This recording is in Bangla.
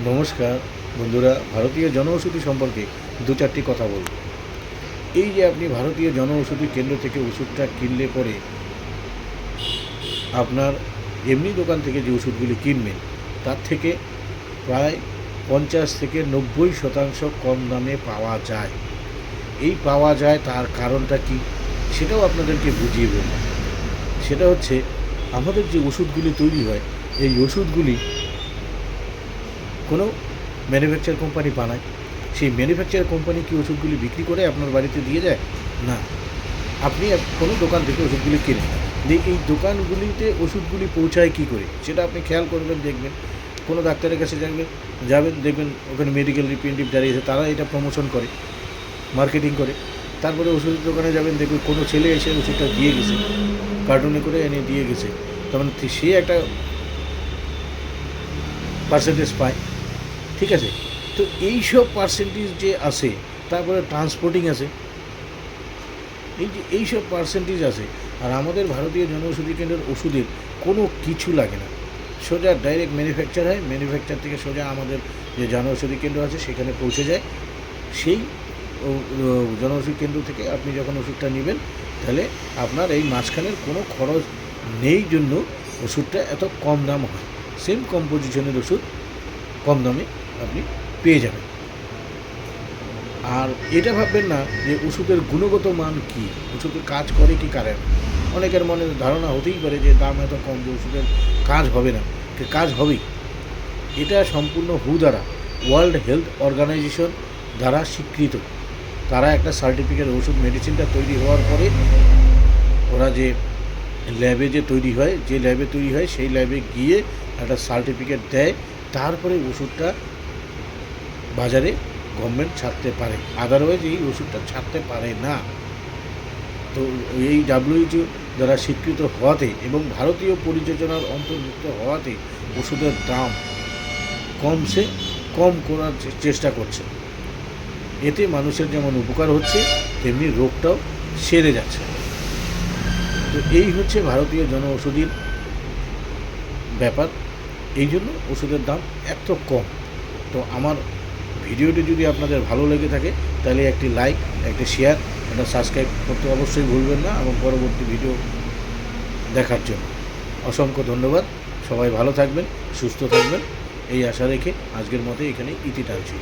নমস্কার বন্ধুরা, ভারতীয় জনঔষধি সম্পর্কে দু চারটি কথা বলব। এই যে আপনি ভারতীয় জনঔষধি কেন্দ্র থেকে ওষুধটা কিনলে পরে আপনার এমনি দোকান থেকে যে ওষুধগুলি কিনবেন তার থেকে প্রায় 50 থেকে 90% কম দামে পাওয়া যায়। এই পাওয়া যায় তার কারণটা কি সেটাও আপনাদেরকে বুঝিয়ে বলব। সেটা হচ্ছে, আমাদের যে ওষুধগুলি তৈরি হয় এই ওষুধগুলি কোনো ম্যানুফ্যাকচার কোম্পানি বানায়। সেই ম্যানুফ্যাকচার কোম্পানি কি ওষুধগুলি বিক্রি করে আপনার বাড়িতে দিয়ে যায়? না। আপনি কোনো দোকান থেকে ওষুধগুলি কেনেন, দিয়ে এই দোকানগুলিতে ওষুধগুলি পৌঁছায় কী করে সেটা আপনি খেয়াল করবেন। দেখবেন কোনো ডাক্তারের কাছে যাবেন দেখবেন ওখানে মেডিকেল রিপ্রেজেন্টেটিভ দাঁড়িয়েছে, তারা এটা প্রমোশন করে, মার্কেটিং করে। তারপরে ওষুধের দোকানে যাবেন, দেখবেন কোনো ছেলে এসে ওষুধটা দিয়ে গেছে, কার্টুনে করে এনে দিয়ে গেছে, তার মানে সে একটা পার্সেন্টেজ পায়। ঠিক আছে, তো এইসব পার্সেন্টেজ যে আসে, তারপরে ট্রান্সপোর্টিং আছে, এই যে এইসব পার্সেন্টেজ আছে। আর আমাদের ভারতীয় জনঔষধি কেন্দ্রের ওষুধের কোনো কিছু লাগে না, সোজা ডাইরেক্ট ম্যানুফ্যাকচার হয়, ম্যানুফ্যাকচার থেকে সোজা আমাদের যে জনঔষধি কেন্দ্র আছে সেখানে পৌঁছে যায়। সেই জনঔষধি কেন্দ্র থেকে আপনি যখন ওষুধটা নেবেন, তাহলে আপনার এই মাঝখানের কোনো খরচ নেই জন্য ওষুধটা এত কম দাম হয়। সেম কম্পোজিশনের ওষুধ কম দামে আপনি পেয়ে যাবেন। আর এটা ভাববেন না যে ওষুধের গুণগত মান কী, ওষুধের কাজ করে কি কারে না। অনেকের মনে ধারণা হতেই পারে যে দাম এত কম যে ওষুধের কাজ হবে না, কাজ হবেই। এটা সম্পূর্ণ দ্বারা ওয়ার্ল্ড হেলথ অর্গানাইজেশন দ্বারা স্বীকৃত। তারা একটা সার্টিফিকেট, ওষুধ মেডিসিনটা তৈরি হওয়ার পরে ওরা যে ল্যাবে যে তৈরি হয়, যে ল্যাবে তৈরি হয় সেই ল্যাবে গিয়ে একটা সার্টিফিকেট দেয়, তারপরে ওষুধটা বাজারে গভর্নমেন্ট ছাড়তে পারে, আদারওয়াইজ এই ওষুধটা ছাড়তে পারে না। তো এই WHO দ্বারা স্বীকৃত হওয়াতে এবং ভারতীয় পরিযোজনার অন্তর্ভুক্ত হওয়াতে ওষুধের দাম কমসে কম করার চেষ্টা করছে। এতে মানুষের যেমন উপকার হচ্ছে, তেমনি রোগটাও সেরে যাচ্ছে। তো এই হচ্ছে ভারতীয় জনঔষধির ব্যাপার, এই জন্য ওষুধের দাম এত কম। তো আমার ভিডিওটি যদি আপনাদের ভালো লেগে থাকে, তাহলে একটি লাইক, একটি শেয়ার, একটা সাবস্ক্রাইব করতে অবশ্যই ভুলবেন না। এবং পরবর্তী ভিডিও দেখার জন্য অসংখ্য ধন্যবাদ। সবাই ভালো থাকবেন, সুস্থ থাকবেন, এই আশা রেখে আজকের মতো এখানে ইতি টানছি।